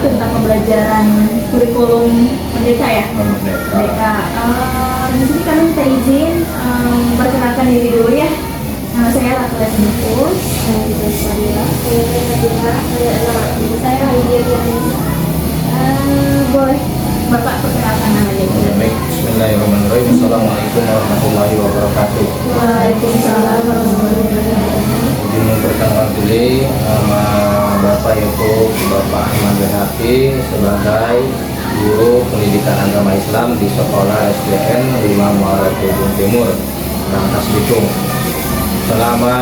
tentang pembelajaran kurikulum merdeka ya? Merdeka. Di sini kami minta izin memperkenalkan diri dulu ya. Nama saya Ratu Lesnupus. Saya Lydia. Boleh Bapak perkenalkan namanya? Baik, bismillahirrahmanirrahim. Assalamualaikum warahmatullahi wabarakatuh. Waalaikumsalam warahmatullahi wabarakatuh. Izin memperkenalkan diri, nama Bapak yaitu Bapak Ahmad Behaki sebagai guru pendidikan agama Islam di Sekolah SDN 5 Muara Ujung Timur, Rangkas Bitung. Selama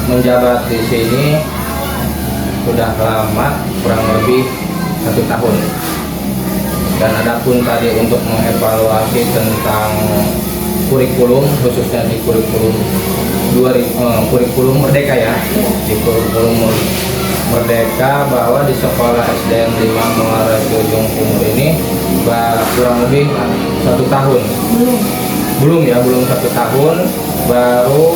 menjabat di sini sudah lama, kurang lebih 1 tahun. Dan adapun tadi untuk mengevaluasi tentang kurikulum, khususnya di kurikulum kurikulum merdeka ya, di kurikulum merdeka, bahwa di sekolah SDN 5 Muara Ujung Timur ini kurang lebih 1 tahun. Belum 1 tahun, baru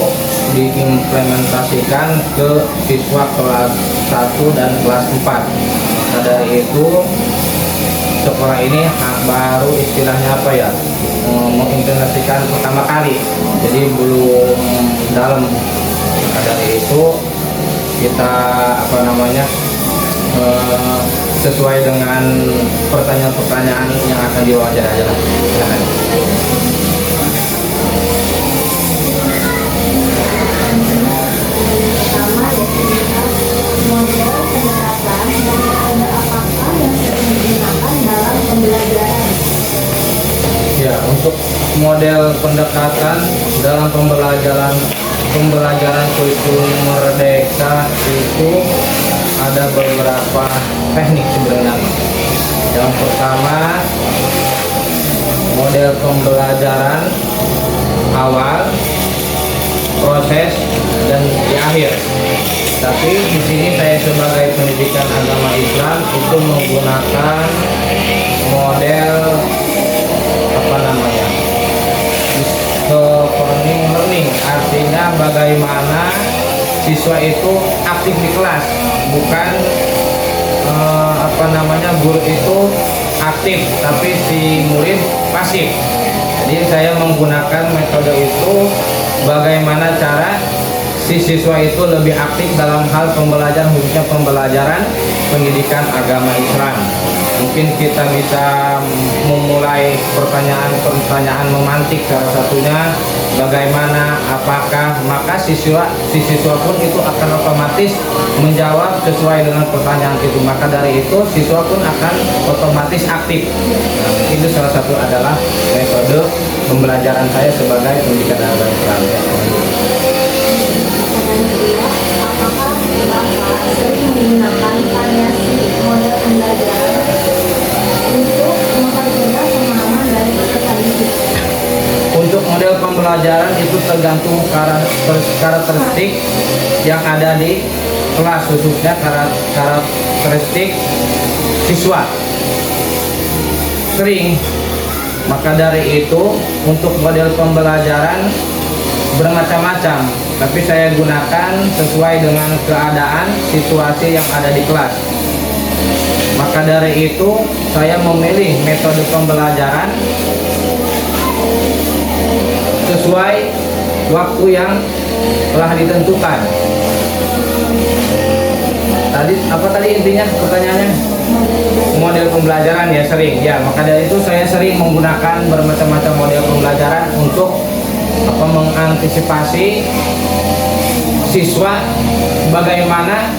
diimplementasikan ke siswa kelas 1 dan kelas 4. Maka dari itu sekolah ini baru istilahnya apa ya, mengimplementasikan pertama kali, jadi belum dalam. Maka dari itu kita sesuai dengan pertanyaan-pertanyaan yang akan diwawancara aja lah. Silakan. Ya, untuk model pendekatan dalam pembelajaran kurikulum merdeka itu ada beberapa teknik sebenarnya. Yang pertama, model pembelajaran awal, proses, dan di akhir. Tapi di sini saya sebagai pendidikan agama Islam itu menggunakan model learning, artinya bagaimana siswa itu aktif di kelas, bukan guru itu aktif tapi si murid pasif. Jadi saya menggunakan metode itu bagaimana cara si siswa itu lebih aktif dalam hal pembelajaran, khususnya pembelajaran pendidikan agama Islam. Mungkin kita bisa memulai pertanyaan memantik, salah satunya bagaimana, apakah, maka siswa pun itu akan otomatis menjawab sesuai dengan pertanyaan itu. Maka dari itu siswa pun akan otomatis aktif. Nah, itu salah satu adalah metode pembelajaran saya sebagai pendidikan agama Islam. Apakah Bapak sering menggunakan variasi model pembelajaran untuk mempermudah pemahaman dari peserta didik? Untuk model pembelajaran itu tergantung karakteristik yang ada di kelas, khususnya karakteristik siswa. Sering, maka dari itu untuk model pembelajaran bermacam-macam, tapi saya gunakan sesuai dengan keadaan situasi yang ada di kelas. Maka dari itu saya memilih metode pembelajaran sesuai waktu yang telah ditentukan. Apa tadi intinya pertanyaannya? Model pembelajaran ya, sering ya. Maka dari itu saya sering menggunakan bermacam-macam model pembelajaran untuk mengantisipasi siswa bagaimana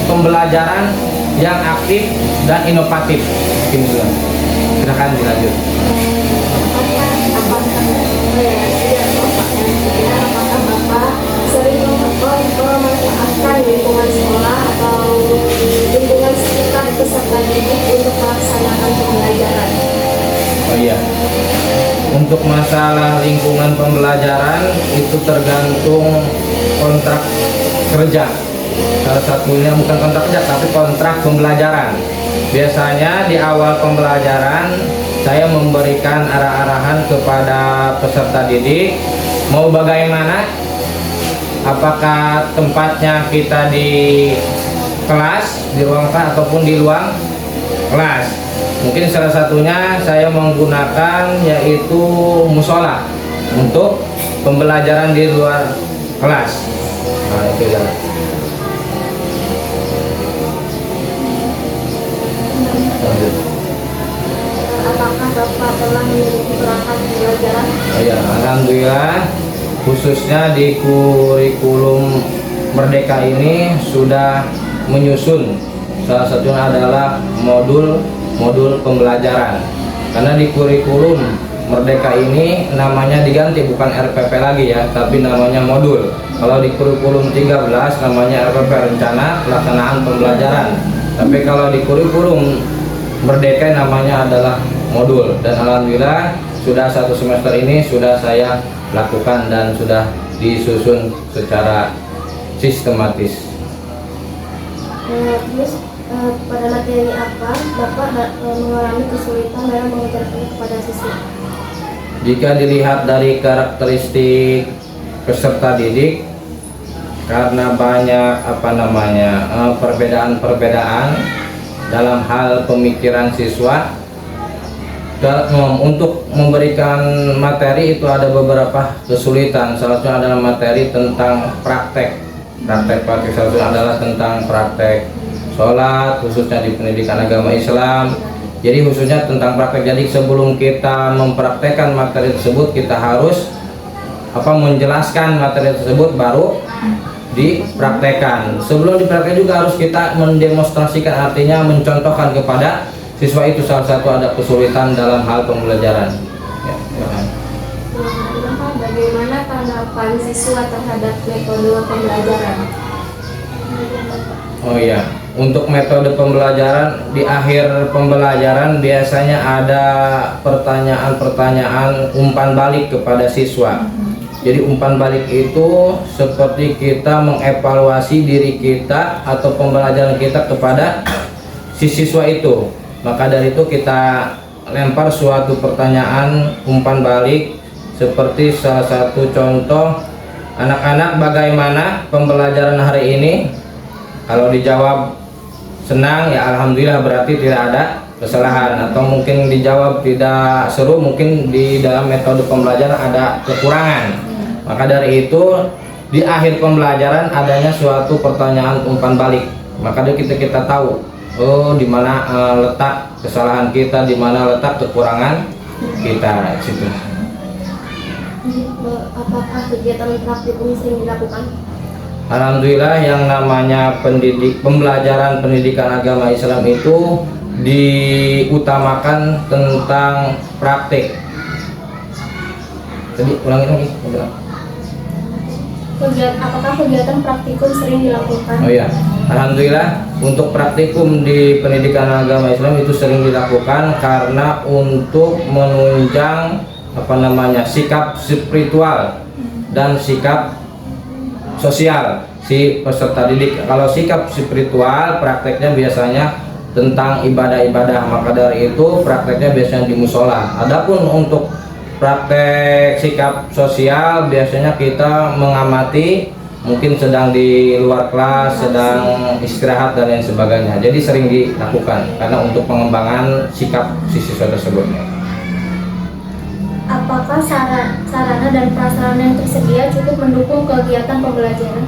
pembelajaran yang aktif dan inovatif. Silakan dilanjut. Apakah Bapak sering memanfaatkan lingkungan sekolah atau lingkungan sekitar peserta didik untuk melaksanakan pembelajaran? Oh iya, untuk masalah lingkungan pembelajaran itu tergantung kontrak kerja. Salah satunya bukan kontrak kerja tapi kontrak pembelajaran. Biasanya di awal pembelajaran saya memberikan arah-arahan kepada peserta didik mau bagaimana, apakah tempatnya kita di kelas, di ruang kelas ataupun di ruang kelas. Mungkin salah satunya saya menggunakan yaitu musola untuk pembelajaran di luar kelas. Nah, itu ya. Lanjut. Apakah Bapak telah memiliki perangkat pembelajaran? Ya, alhamdulillah, khususnya di kurikulum Merdeka ini sudah menyusun salah satunya adalah modul pembelajaran. Karena di kurikulum Merdeka ini namanya diganti, bukan RPP lagi ya, tapi namanya modul. Kalau di kurikulum 13 namanya RPP, Rencana Pelaksanaan Pembelajaran. Tapi kalau di kurikulum Merdeka namanya adalah modul. Dan alhamdulillah sudah 1 semester ini sudah saya lakukan dan sudah disusun secara sistematis. Terus pada materi apa Bapak mengalami kesulitan dalam mengajarkan kepada siswa? Jika dilihat dari karakteristik peserta didik, karena banyak perbedaan-perbedaan dalam hal pemikiran siswa, untuk memberikan materi itu ada beberapa kesulitan. Salah satunya adalah materi tentang praktek salah satunya adalah tentang praktek sholat, khususnya di pendidikan agama Islam. Jadi khususnya tentang praktek. Jadi sebelum kita mempraktekkan materi tersebut, kita harus menjelaskan materi tersebut baru dipraktekkan. Sebelum dipraktek juga harus kita mendemonstrasikan, artinya mencontohkan kepada siswa itu. Salah satu ada kesulitan dalam hal pembelajaran. Bagaimana tanggapan siswa terhadap metode pembelajaran? Oh iya, untuk metode pembelajaran di akhir pembelajaran biasanya ada pertanyaan-pertanyaan umpan balik kepada siswa. Jadi umpan balik itu seperti kita mengevaluasi diri kita atau pembelajaran kita kepada si siswa itu. Maka dari itu kita lempar suatu pertanyaan umpan balik, seperti salah satu contoh, anak-anak bagaimana pembelajaran hari ini? Kalau dijawab senang, ya alhamdulillah, berarti tidak ada kesalahan. Atau mungkin dijawab tidak seru, mungkin di dalam metode pembelajaran ada kekurangan. Maka dari itu di akhir pembelajaran adanya suatu pertanyaan umpan balik. Maka dari kita tahu, oh di mana letak kesalahan kita, di mana letak kekurangan kita situ. Apakah kegiatan praktikum sering dilakukan? Alhamdulillah, yang namanya pembelajaran pendidikan agama Islam itu diutamakan tentang praktik. Tadi ulangin lagi. Apakah kegiatan praktikum sering dilakukan? Oh iya, alhamdulillah untuk praktikum di pendidikan agama Islam itu sering dilakukan karena untuk menunjang sikap spiritual dan sikap sosial si peserta didik. Kalau sikap spiritual prakteknya biasanya tentang ibadah-ibadah, maka dari itu prakteknya biasanya di musola. Adapun untuk praktek sikap sosial biasanya kita mengamati, mungkin sedang di luar kelas, sedang istirahat dan lain sebagainya. Jadi sering dilakukan karena untuk pengembangan sikap si siswa tersebut. Apakah sarana dan prasarana yang tersedia cukup mendukung kegiatan pembelajaran?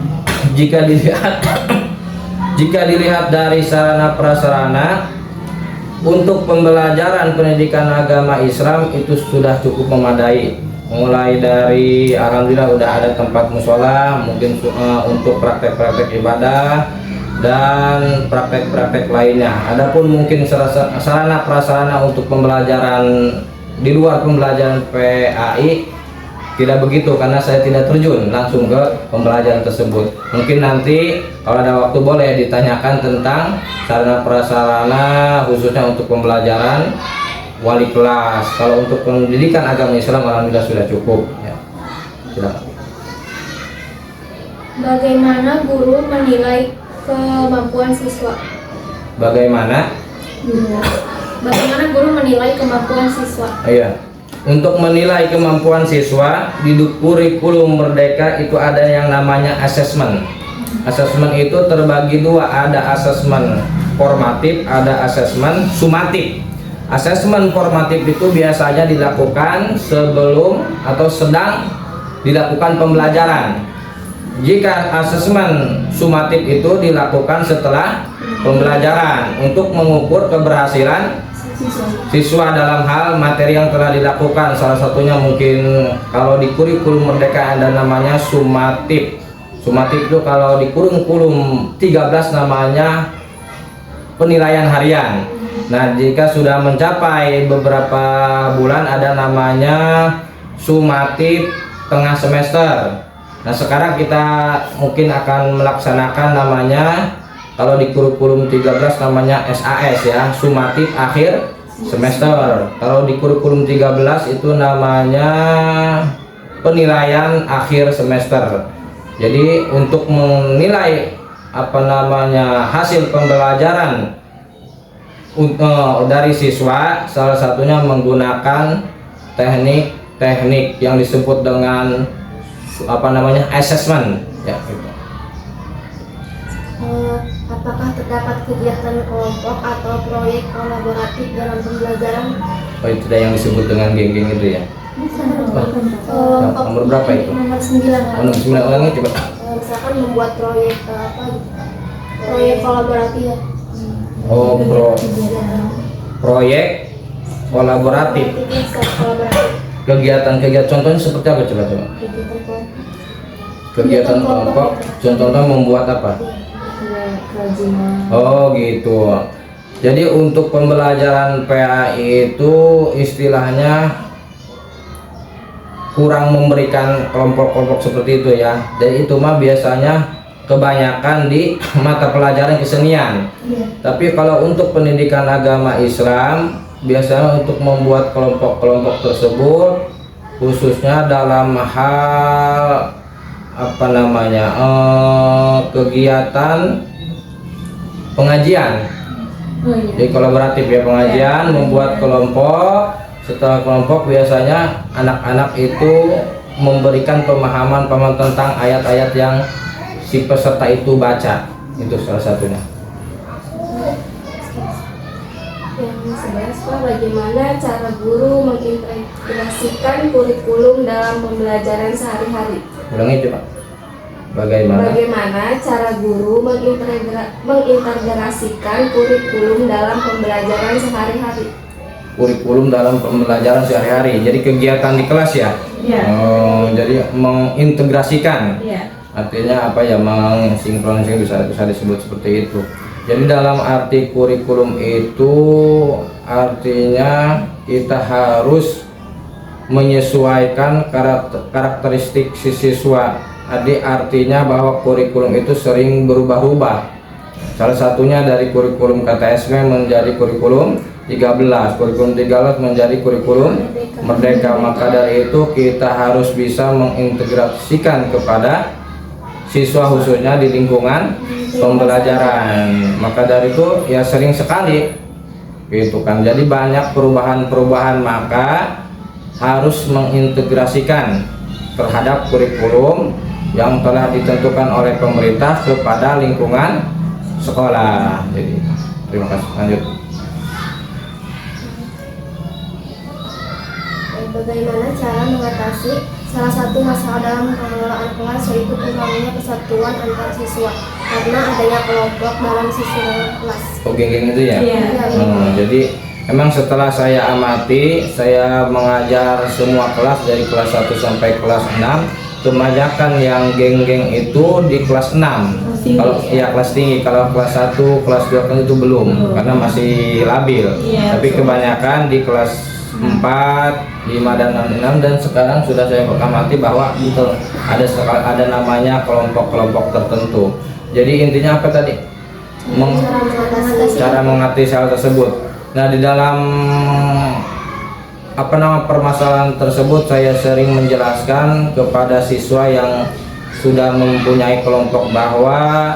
Jika dilihat dari sarana prasarana untuk pembelajaran pendidikan agama Islam itu sudah cukup memadai. Mulai dari alhamdulillah udah ada tempat musola, mungkin untuk praktek-praktek ibadah dan praktek-praktek lainnya. Adapun mungkin sarana prasarana untuk pembelajaran di luar pembelajaran PAI tidak begitu, karena saya tidak terjun langsung ke pembelajaran tersebut. Mungkin nanti kalau ada waktu boleh ditanyakan tentang sarana prasarana khususnya untuk pembelajaran wali kelas. Kalau untuk pendidikan agama Islam alhamdulillah sudah cukup ya. Silakan. Bagaimana guru menilai kemampuan siswa? Bagaimana guru menilai kemampuan siswa? Iya. Untuk menilai kemampuan siswa di kurikulum Merdeka itu ada yang namanya asesmen. Asesmen itu terbagi dua, ada asesmen formatif, ada asesmen sumatif. Asesmen formatif itu biasanya dilakukan sebelum atau sedang dilakukan pembelajaran. Jika asesmen sumatif itu dilakukan setelah pembelajaran untuk mengukur keberhasilan siswa dalam hal materi yang telah dilakukan. Salah satunya mungkin kalau di kurikulum Merdeka ada namanya sumatif. Sumatif itu kalau di kurikulum 13 namanya penilaian harian. Nah, jika sudah mencapai beberapa bulan ada namanya sumatif tengah semester. Nah, sekarang kita mungkin akan melaksanakan namanya, kalau di kurikulum 13 namanya SAS ya, sumatif akhir semester. Kalau di kurikulum 13 itu namanya penilaian akhir semester. Jadi untuk menilai hasil pembelajaran dari siswa, salah satunya menggunakan teknik-teknik yang disebut dengan assessment ya gitu. Apakah terdapat kegiatan kelompok atau proyek kolaboratif dalam pembelajaran? Oh, itu yang disebut dengan geng-geng itu ya. Nomor berapa itu? Nomor 9. Nomor 9 ulangi coba. Misalkan membuat proyek proyek kolaboratif. Oh, proyek kolaboratif. Kegiatan-kegiatan contohnya seperti apa coba? Kegiatan kelompok contohnya membuat apa? Oh gitu. Jadi untuk pembelajaran PAI itu istilahnya kurang memberikan kelompok-kelompok seperti itu ya. Jadi itu mah biasanya kebanyakan di mata pelajaran kesenian. Tapi kalau untuk pendidikan agama Islam biasanya untuk membuat kelompok-kelompok tersebut khususnya dalam hal kegiatan pengajian. Jadi kolaboratif ya, pengajian, membuat kelompok. Setelah kelompok biasanya anak-anak itu memberikan pemahaman tentang ayat-ayat yang si peserta itu baca. Itu salah satunya. Yang 11, bagaimana cara guru mengintegrasikan kurikulum dalam pembelajaran sehari-hari? Ulangi coba. Bagaimana cara guru mengintegrasikan kurikulum dalam pembelajaran sehari-hari? Kurikulum dalam pembelajaran sehari-hari. Jadi kegiatan di kelas ya. Jadi mengintegrasikan. Artinya apa ya? Mensinkronisasi bisa disebut seperti itu. Jadi dalam arti kurikulum itu artinya kita harus menyesuaikan karakteristik si siswa. Artinya bahwa kurikulum itu sering berubah-ubah. Salah satunya dari kurikulum KTSM menjadi kurikulum 13, kurikulum 13 menjadi kurikulum Merdeka. Maka dari itu kita harus bisa mengintegrasikan kepada siswa khususnya di lingkungan pembelajaran. Maka dari itu ya sering sekali gitu kan. Jadi banyak perubahan-perubahan, maka harus mengintegrasikan terhadap kurikulum yang telah ditentukan oleh pemerintah kepada lingkungan sekolah. Jadi terima kasih. Lanjut. Bagaimana cara mengatasi salah satu masalah dalam pengelolaan kelas, yaitu kurangnya kesatuan antar siswa karena adanya kelompok dalam siswa kelas? Oh, geng-geng itu ya? Iya. Jadi emang setelah saya amati, saya mengajar semua kelas dari kelas 1 sampai kelas 6. Kebanyakan yang geng-geng itu di kelas 6. Kalau ya kelas tinggi, kalau kelas 1, kelas 2 kan itu belum karena masih labil. Tapi kebanyakan di kelas 4, 5 dan 6 dan sekarang sudah saya amati bahwa itu ada namanya kelompok-kelompok tertentu. Jadi intinya apa tadi? Cara mengatasi hal tersebut. Nah, di dalam permasalahan tersebut saya sering menjelaskan kepada siswa yang sudah mempunyai kelompok bahwa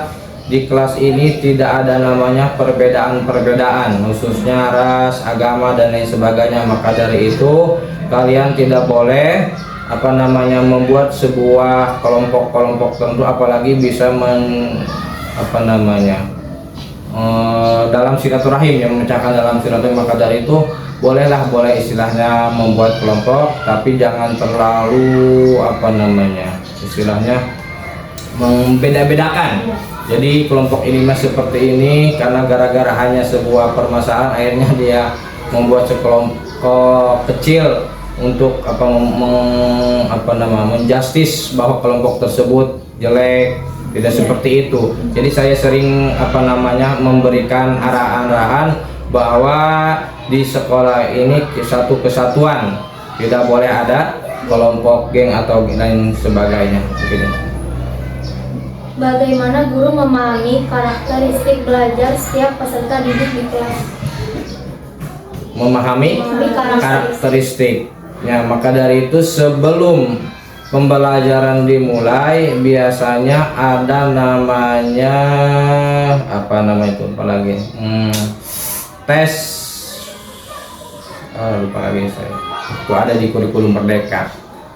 di kelas ini tidak ada namanya perbedaan-perbedaan khususnya ras, agama dan lain sebagainya. Maka dari itu kalian tidak boleh membuat sebuah kelompok-kelompok tertentu, apalagi bisa dalam silaturahim, yang memecahkan dalam silaturahim. Maka dari itu boleh istilahnya membuat kelompok, tapi jangan terlalu istilahnya membeda-bedakan. Jadi kelompok ini masih seperti ini karena gara-gara hanya sebuah permasalahan, akhirnya dia membuat sekelompok kecil untuk menjustis bahwa kelompok tersebut jelek. Tidak seperti itu. Jadi saya sering memberikan arahan-arahan bahwa di sekolah ini satu kesatuan, tidak boleh ada kelompok geng atau lain sebagainya. Begitu. Bagaimana guru memahami karakteristik belajar setiap peserta didik di kelas? Memahami karakteristiknya, maka dari itu sebelum pembelajaran dimulai biasanya ada tes, lupa lagi saya, itu ada di kurikulum Merdeka.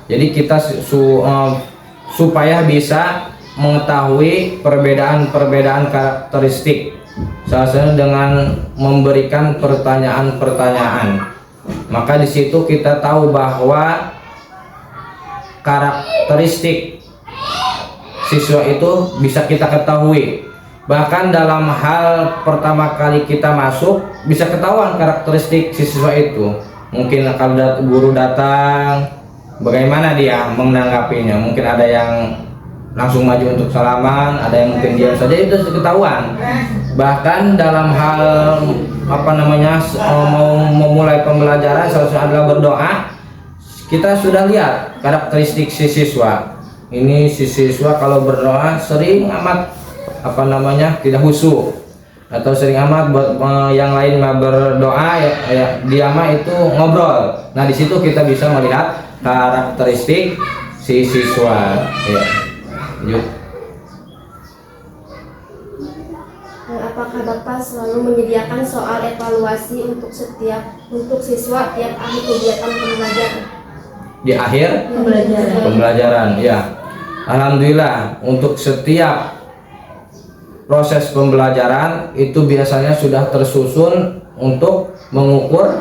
Jadi kita supaya bisa mengetahui perbedaan karakteristik, salah satunya dengan memberikan pertanyaan-pertanyaan. Maka di situ kita tahu bahwa karakteristik siswa itu bisa kita ketahui. Bahkan dalam hal pertama kali kita masuk bisa ketahuan karakteristik siswa itu. Mungkin kalau guru datang, bagaimana dia menanggapinya. Mungkin ada yang langsung maju untuk salaman, ada yang mungkin diam saja, itu ketahuan. Bahkan dalam hal mau memulai pembelajaran, salah satunya adalah berdoa. Kita sudah lihat karakteristik si siswa. Ini si siswa kalau berdoa sering amat tidak khusyuk, atau sering amat buat yang lain nggak berdoa dia mah itu ngobrol. Nah di situ kita bisa melihat karakteristik si siswa. Ya. Lanjut. Apakah Bapak selalu menyediakan soal evaluasi untuk siswa tiap akhir kegiatan pembelajaran? Di akhir pembelajaran, ya. Alhamdulillah untuk setiap proses pembelajaran itu biasanya sudah tersusun untuk mengukur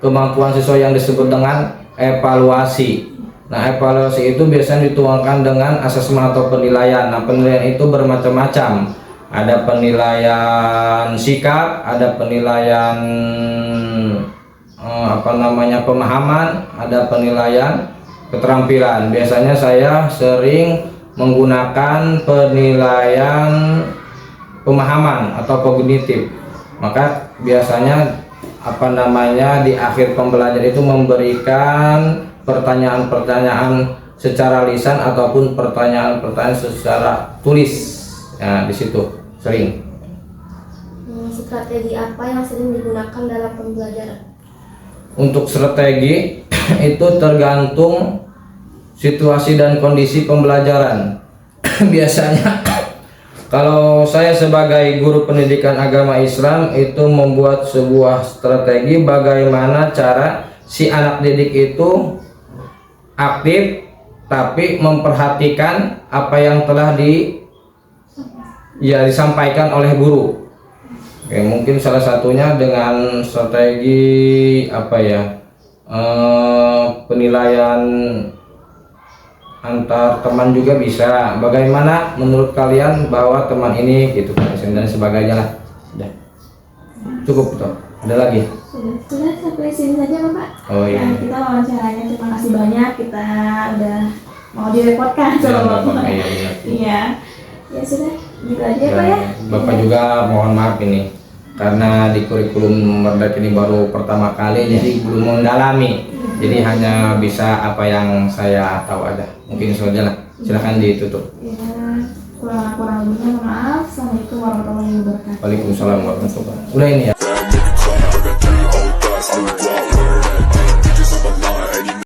kemampuan siswa yang disebut dengan evaluasi. Nah, evaluasi itu biasanya dituangkan dengan asesmen atau penilaian. Nah, penilaian itu bermacam-macam. Ada penilaian sikap, ada penilaian pemahaman, ada penilaian keterampilan. Biasanya saya sering menggunakan penilaian pemahaman atau kognitif. Maka biasanya di akhir pembelajaran itu memberikan pertanyaan-pertanyaan secara lisan ataupun pertanyaan-pertanyaan secara tulis. Nah, di situ sering. Strategi apa yang sering digunakan dalam pembelajaran? Untuk strategi itu tergantung situasi dan kondisi pembelajaran. Biasanya kalau saya sebagai guru pendidikan agama Islam itu membuat sebuah strategi bagaimana cara si anak didik itu aktif tapi memperhatikan apa yang telah disampaikan oleh guru. Oke, mungkin salah satunya dengan strategi penilaian antar teman juga bisa. Bagaimana menurut kalian bahwa teman ini gitu dan sebagainya lah. Sudah. Cukup toh. Ada lagi? Sudah sampai sini saja Bapak. Oh iya. Nah, kita wawancaranya terima kasih banyak, kita udah mau direpotkan sama Bapak. Iya. Ya sudah, gitu aja Pak ya. Bapak juga mohon maaf ini karena di kurikulum Merdeka ini baru pertama kali, jadi belum mendalami. Jadi hanya bisa apa yang saya tahu aja. Mungkin itu saja lah. Silakan ditutup. Ya, kurang lebihnya maaf. Assalamualaikum warahmatullahi wabarakatuh. Waalaikumsalam warahmatullahi wabarakatuh. Udah ini ya.